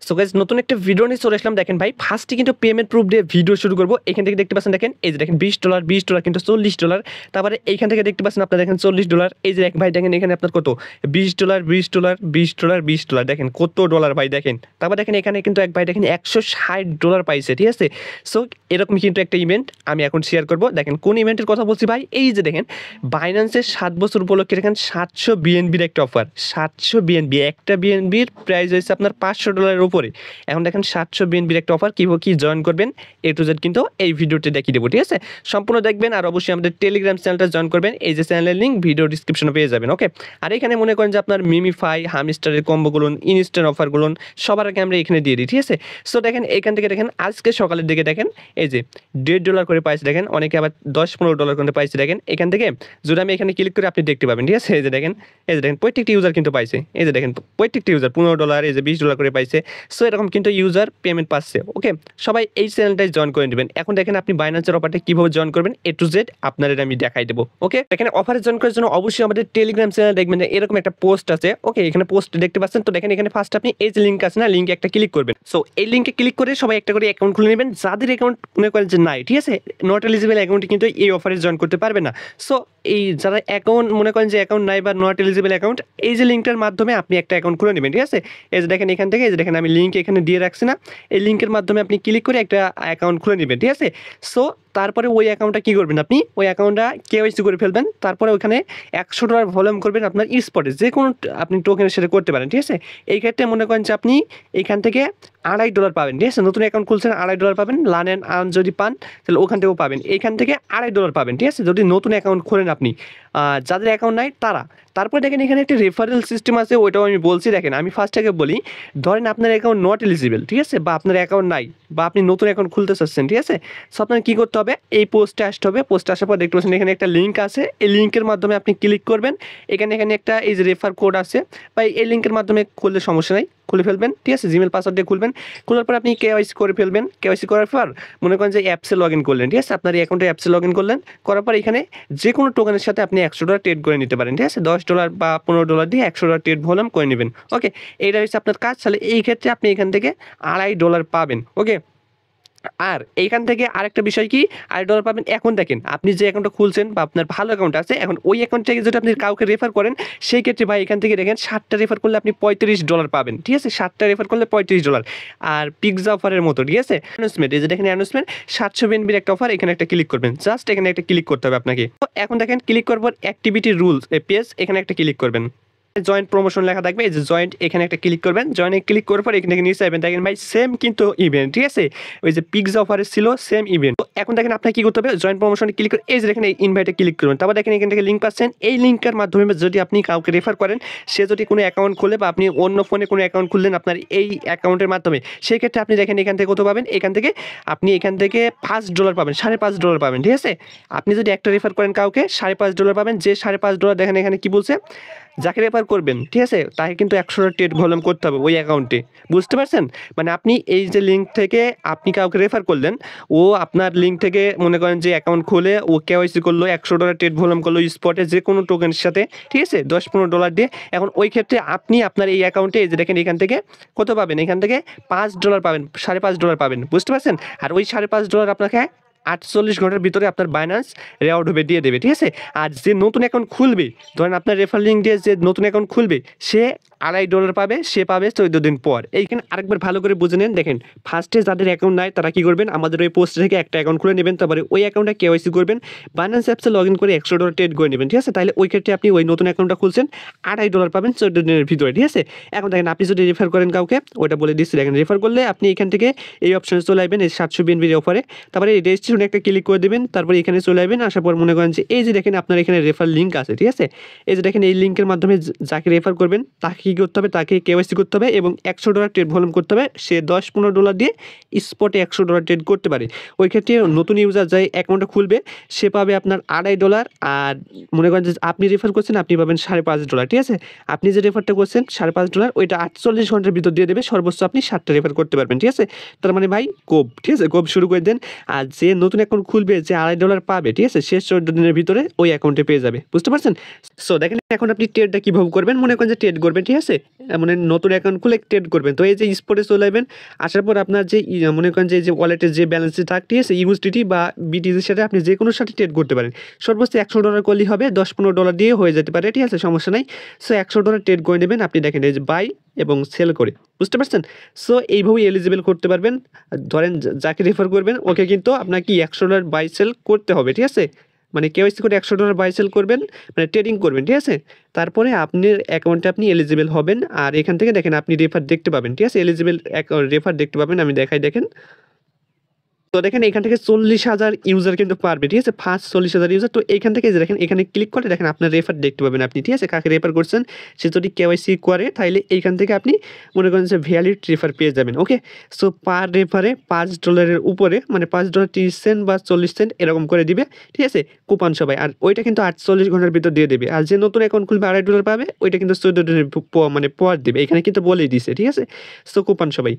So guys নতুন একটা video নিয়ে চলে আসলাম। দেখেন ভাই ফার্স্টে কিন্তু পেমেন্ট প্রুফ দিয়ে ভিডিও শুরু করবো। এখান থেকে দেখতে পাচ্ছেন, দেখেন এই যে দেখেন $20 কিন্তু $40। তারপরে এইখান থেকে দেখতে পাচ্ছেন আপনার দেখেন $40। এই যে ভাই দেখেন এখানে আপনার কত $20 $20 $20 $20 দেখেন কত ডলার ভাই দেখেন। তারপর দেখেন এখানে কিন্তু এক ভাই দেখেন $160 পাইছে, ঠিক আছে। সো এরকম কিন্তু একটা ইভেন্ট আমি এখন শেয়ার করবো। দেখেন কোন ইভেন্টের কথা বলছি ভাই, এই যে দেখেন বাইন্যান্সের 7 বছর উপলক্ষে দেখেন 700 বিএনবির একটা অফার। 700 বিএনবি, একটা বিএনবির প্রাইস হয়েছে আপনার $500 উপরে। এখন দেখেন 700 বিএনবির একটা অফার, কীভাবে কি জয়েন করবেন এ টু জেড কিন্তু এই ভিডিওতে দেখিয়ে দেবো, ঠিক আছে। সম্পূর্ণ দেখবেন আর অবশ্যই আমাদের টেলিগ্রাম চ্যানেলটা জয়েন করবেন। এই যে চ্যানেলের লিঙ্ক ভিডিও ডিসক্রিপশনে পেয়ে যাবেন, ওকে। আর এখানে মনে করেন যে আপনার মিমিফাই, হামস্টারের কম্বোগুলো, ইনস্ট্যান্ট অফারগুলো সবার আগে আমরা এখানে দিয়ে দিই, ঠিক আছে। সো দেখেন এখান থেকে দেখেন আজকে সকালের দিকে দেখেন এই যে $1.5 করে পাইছে, দেখেন অনেকে আবার $10-15 করে পাইছে। দেখেন এখান থেকে যদি আমি এখানে ক্লিক করে আপনি দেখতে পাবেন, ঠিক আছে। এই যে দেখেন প্রত্যেকটি ইউজার কিন্তু পাইছে। এই যে দেখেন প্রত্যেকটি ইউজার $15, এই যে $20 করে পাইছে। সো এরকম কিন্তু ইউজার পেমেন্ট পাচ্ছে, ওকে। সবাই এই চ্যানেলটাই জয়েন করে নেবেন। এখন দেখেন আপনি বাইন্যান্সের অফারটা কীভাবে জয়েন করবেন এ টু জেড আপনাদের আমি দেখাই দেবো, ওকে। এখানে অফারে জয়েন করার জন্য অবশ্যই আমাদের টেলিগ্রাম চ্যানেল দেখবেন যে এরকম একটা পোস্ট আছে, ওকে। এখানে পোস্ট দেখতে পাচ্ছেন, তো দেখেন এখানে ফার্স্ট আপনি এই যে লিঙ্ক আছে না, লিঙ্কে একটা ক্লিক করবেন। সো এই লিঙ্কে ক্লিক করে সবাই একটা করে অ্যাকাউন্ট খুলে নেবেন। যাদের অ্যাকাউন্ট মনে করেন যে নাই, ঠিক আছে, নট এলিজিবল অ্যাকাউন্টে কিন্তু এই অফারে জয়েন করতে পারবে না। সো এই যারা অ্যাকাউন্ট মনে করেন যে অ্যাকাউন্ট নাই বা নট এলিজিবল অ্যাকাউন্ট, এই যে লিঙ্কটার মাধ্যমে আপনি একটা অ্যাকাউন্ট খুলে নেবেন, ঠিক আছে। এই যে দেখেন এখান থেকে, এই যে দেখেন আমি লিঙ্ক এখানে দিয়ে রাখছি না, এই লিঙ্কের মাধ্যমে আপনি ক্লিক করে একটা অ্যাকাউন্ট খুলে নেবেন, ঠিক আছে। সো তারপরে ওই অ্যাকাউন্টটা কী করবেন, আপনি ওই অ্যাকাউন্টটা কেওয়াইসি করে ফেলবেন। তারপরে ওখানে $100 ভলিউম করবেন আপনার স্পটে, যে কোনো আপনি টোকেনের সাথে করতে পারেন, ঠিক আছে। এই ক্ষেত্রে মনে করেন যে আপনি এখান থেকে $2.5 পাবেন, ঠিক আছে। নতুন অ্যাকাউন্ট খুলছেন $2.5 পাবেন। লার্ন অ্যান্ড আর্ন যদি পান তাহলে ওখান থেকেও পাবেন। এইখান থেকে $2.5 পাবেন, ঠিক আছে, যদি নতুন অ্যাকাউন্ট খোলেন আপনি। যাদের অ্যাকাউন্ট নাই তারা। তারপর দেখেন এখানে একটা রেফারেল সিস্টেম আছে, ওইটাও আমি বলছি। দেখেন আমি ফার্স্ট থেকে বলি, ধরেন আপনার অ্যাকাউন্ট নট এলিজিবল, ঠিক আছে, বা আপনার অ্যাকাউন্ট নাই, বা আপনি নতুন অ্যাকাউন্ট খুলতে চাচ্ছেন, ঠিক আছে। সো আপনার কী করতে হবে, এই পোস্টে আসতে হবে। পোস্টে আসার পর দেখতে পাচ্ছেন এখানে একটা লিঙ্ক আছে, এই লিঙ্কের মাধ্যমে আপনি ক্লিক করবেন। এখানে একটা এই যে রেফার কোড আছে, বা এই লিঙ্কের মাধ্যমে খুললে সমস্যা নাই, খুলে ফেলবেন, ঠিক আছে। জিমেল পাসওয়ার্ড দিয়ে খুলবেন। খোলার পর আপনি কেওয়াইসি করে ফেলবেন। কেওয়াইসি করার পর মনে করেন যে অ্যাপসে লগ ইন করলেন, ঠিক আছে, আপনার এই অ্যাকাউন্টে অ্যাপসে লগ ইন করলেন। করার পর এখানে যে কোনো টোকেনের সাথে আপনি $100 ট্রেড করে নিতে পারেন, ঠিক আছে। $10 বা $15 দিয়ে $100 ট্রেড ভলিউম করে নেবেন, ওকে। এইটা হচ্ছে আপনার কাজ। তাহলে এই ক্ষেত্রে আপনি এখান থেকে $2.5 পাবেন, ওকে। আর এইখান থেকে আরেকটা বিষয় কি, $2.5 পাবেন। এখন দেখেন আপনি যে অ্যাকাউন্টটা খুলছেন বা আপনার ভালো অ্যাকাউন্ট আছে, এখন ওই অ্যাকাউন্ট থেকে যদি আপনি কাউকে রেফার করেন, সেই ক্ষেত্রে ভাই এখান থেকে দেখেন 7টা রেফার করলে আপনি $35 পাবেন, ঠিক আছে। 7টা রেফার করলে $35। আর পিৎজা অফারের মতো, ঠিক আছে। অ্যানাউন্সমেন্ট, এই যে দেখেন অ্যানাউন্সমেন্ট 700 বিএনবির একটা অফার, এখানে একটা ক্লিক করবেন। জাস্ট এখানে একটা ক্লিক করতে হবে আপনাকে। তো এখন দেখেন ক্লিক করার পর অ্যাক্টিভিটি রুলস পেজ, এখানে একটা ক্লিক করবেন। জয়েন্ট প্রমোশন লেখা থাকবে, এই যে জয়েন্ট, এখানে একটা ক্লিক করবেন। জয়েন্টে ক্লিক করার পর এখানে নিচে যাবেন, দেখেন ভাই সেম কিন্তু ইভেন্ট, ঠিক আছে। ওই যে পিৎজা অফারে ছিল সেম ইভেন্ট। তো এখন দেখেন আপনার কি করতে হবে, জয়েন্ট প্রমোশনে ক্লিক করে এই যে দেখেন এই ইনভাইটে ক্লিক করবেন। তারপর দেখেন এখান থেকে লিঙ্ক পাচ্ছেন। এই লিঙ্কের মাধ্যমে যদি আপনি কাউকে রেফার করেন, সে যদি কোনো অ্যাকাউন্ট খোলে বা আপনি অন্য ফোনে কোনো অ্যাকাউন্ট খুললেন আপনার এই অ্যাকাউন্টের মাধ্যমে, সেই ক্ষেত্রে আপনি দেখেন এখান থেকে কত পাবেন, এখান থেকে আপনি এখান থেকে $5 পাবেন, $5.5 পাবেন, ঠিক আছে। আপনি যদি একটা রেফার করেন কাউকে, $5.5 পাবেন। যে $5.5 দেখেন এখানে কি বলছে, যাকে রেফার করবেন, ঠিক আছে, তাকে কিন্তু $100 ট্রেড ভলিউম করতে হবে ওই অ্যাকাউন্টে, বুঝতে পারছেন। মানে আপনি এই যে লিঙ্ক থেকে আপনি কাউকে রেফার করলেন, ও আপনার লিঙ্ক থেকে মনে করেন যে অ্যাকাউন্ট খুলে ও কেওয়াইসি করলো, $100 ট্রেড ভলিউম করলো স্পটে যে কোনো টোকেনের সাথে, ঠিক আছে, $10-15 দিয়ে। এখন ওই ক্ষেত্রে আপনি আপনার এই অ্যাকাউন্টে এই যে দেখেন এখান থেকে কত পাবেন, এখান থেকে $5 পাবেন, $5.5 পাবেন, বুঝতে পারছেন। আর ওই $5.5 আপনাকে 48 ঘন্টার ভিতরে আপনার বাইন্যান্স রেওয়ার্ড হবে দিয়ে দেবে, ঠিক আছে। আর যে নতুন অ্যাকাউন্ট খুলবে, ধরেন আপনার রেফার লিঙ্ক দিয়ে যে নতুন অ্যাকাউন্ট খুলবে, সে $2.5 পাবে, সে পাবে 14 দিন পর। এইখানে আরেকবার ভালো করে বুঝে নেন। দেখেন ফার্স্টে যাদের অ্যাকাউন্ট নাই তারা কী করবেন, আমাদের ওই পোস্ট থেকে একটা অ্যাকাউন্ট খুলে নেবেন। তারপরে ওই অ্যাকাউন্টটা কেওয়াইসি করবেন, বাইন্যান্স অ্যাপসে লগ ইন করে $100 ট্রেড করে নেবেন, ঠিক আছে। তাহলে ওই ক্ষেত্রে আপনি ওই নতুন অ্যাকাউন্টটা খুলছেন, $2.5 পাবেন 14 দিনের ভিতরে, ঠিক আছে। এখন দেখেন আপনি যদি রেফার করেন কাউকে, ওইটা বলে দিচ্ছি। দেখেন রেফার করলে আপনি এখান থেকে এই অপশনে চলে আসবেন, এই 700 বিএনবির অফারে। তারপরে এই রেজিস্ট্রেশনে একটা ক্লিক করে দেবেন। তারপরে এখানে চলে আসবেন, আসার পর মনে করেন যে এই যে দেখেন আপনার এখানে রেফার লিঙ্ক আছে, ঠিক আছে। এই যে দেখেন এই লিঙ্কের মাধ্যমে যাকে রেফার করবেন তাকে কী করতে হবে, তাকে কেওয়াইসি করতে হবে এবং $100 ট্রেড ভলিউম করতে হবে। সে $10-15 দিয়ে স্পটে $100 ট্রেড করতে পারে। ওই ক্ষেত্রে নতুন ইউজার যাই অ্যাকাউন্টটা খুলবে, সে পাবে আপনার $2.5। আর মনে করেন যে আপনি রেফার করছেন, আপনি পাবেন $5.5, ঠিক আছে। আপনি যে রেফারটা করছেন $5.5, ওইটা 48 ঘন্টার ভিতর দিয়ে দেবে। সর্বোচ্চ আপনি 7টা রেফার করতে পারবেন, ঠিক আছে। তার মানে ভাই কোব, ঠিক আছে, কোব শুরু করে দেন। আর যে নতুন অ্যাকাউন্ট খুলবে, যে $2.5 পাবে, ঠিক আছে, শেষ 14 দিনের ভিতরে ওই অ্যাকাউন্টে পেয়ে যাবে, বুঝতে পারছেন। সো দেখেন এখন আপনি ট্রেডটা কীভাবে করবেন, মনে করেন যে ট্রেড করবেন, ঠিক আছে। আছে, মানে নতুন অ্যাকাউন্ট খুলে ট্রেড করবেন। তো এই যে স্পটে চলে আসবেন, আসার পর আপনার যে মনে করেন যে ওয়ালেটের যে ব্যালেন্সে থাকটি আছে ইউএসডিটি বা বিটিসির সাথে আপনি যে কোনো সাথে ট্রেড করতে পারেন। সর্বোচ্চ $100 করলেই হবে, $10-15 দিয়ে হয়ে যেতে পারে, ঠিক আছে, সমস্যা নাই। সো $100 ট্রেড করে নেবেন আপনি, দেখেন এই যে বাই এবং সেল করে, বুঝতে পারছেন? সো এইভাবেই এলিজিবল করতে পারবেন। ধরেন যাকে রেফার করবেন ওকে কিন্তু আপনাকে $100 বাই সেল করতে হবে, ঠিক আছে, মানে কেওয়াইসি করে $100 বাই সেল করবেন, মানে ট্রেডিং করবেন, ঠিক আছে। তারপরে আপনার অ্যাকাউন্টে আপনি এলিজিবল হবেন। আর এখান থেকে দেখেন আপনি রেফার দেখতে পাবেন, ঠিক আছে, এলিজিবল রেফার দেখতে পাবেন, আমি দেখাই দেখেন। তো দেখেন এখান থেকে 40,000 ইউজার কিন্তু পারবে, ঠিক আছে, ফার্স্ট 40,000 ইউজার। তো এইখান থেকে যে দেখেন এখানে ক্লিক করে দেখেন আপনার রেফার দেখতে পাবেন আপনি, ঠিক আছে, কাকে রেফার করছেন। সে যদি কেওয়াইসি করে তাহলে এইখান থেকে আপনি মনে করেন যে ভ্যালিড রেফার পেয়ে যাবেন। ওকে, সো পার রেফারে $5 উপরে, মানে $5 30 সেন্ট বা 40 সেন্ট এরকম করে দিবে, ঠিক আছে, কুপন সবাই। আর ওইটা কিন্তু 48 ঘন্টার ভিতর দিয়ে দেবে। আর যে নতুন অ্যাকাউন্ট খুলবে $2.5 পাবে, ওইটা কিন্তু $14 মানে পর দেবে, এখানে কিন্তু বলেই দিছে, ঠিক আছে। সো কুপন সবাই।